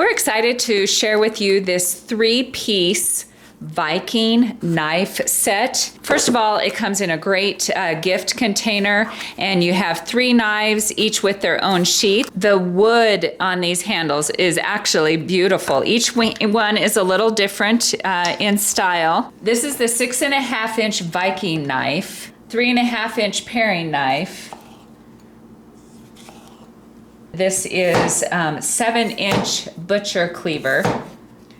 We're excited to share with you this 3-piece Viking knife set. First of all, it comes in a great gift container, and you have 3 knives, each with their own sheath. The wood on these handles is actually beautiful. Each one is a little different in style. This is the 6.5-inch Viking knife, 3.5-inch paring knife. This is 7-inch butcher cleaver.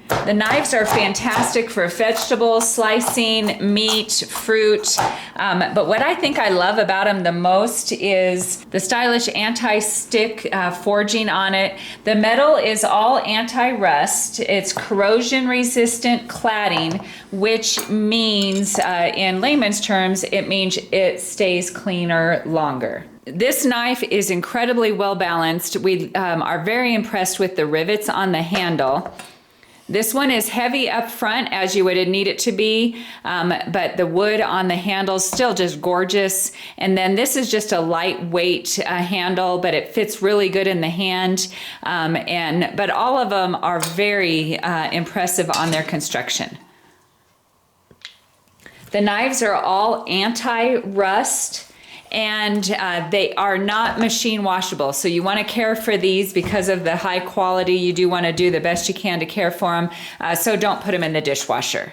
The knives are fantastic for vegetable slicing, meat, fruit, but what I think I love about them the most is the stylish anti-stick forging on it. The metal is all anti-rust. It's corrosion-resistant cladding, which means, in layman's terms, it means it stays cleaner longer. This knife is incredibly well balanced. We are very impressed with the rivets on the handle. This one is heavy up front, as you would need it to be, but the wood on the handle is still just gorgeous. And then this is just a lightweight handle, but it fits really good in the hand. But all of them are very impressive on their construction. The knives are all anti-rust, and they are not machine washable. So you want to care for these because of the high quality. You do want to do the best you can to care for them. So don't put them in the dishwasher.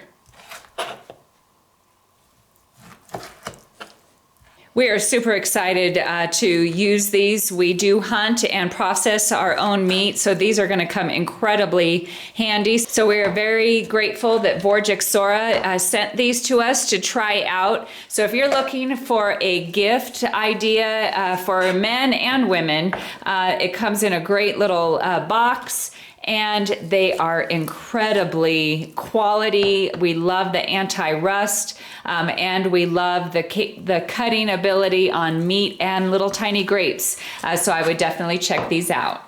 We are super excited to use these. We do hunt and process our own meat, so these are going to come incredibly handy. So we are very grateful that Vorjexora sent these to us to try out. So if you're looking for a gift idea for men and women, it comes in a great little box. And they are incredibly quality. We love the anti-rust, and we love the cutting ability on meat and little tiny grapes. So I would definitely check these out.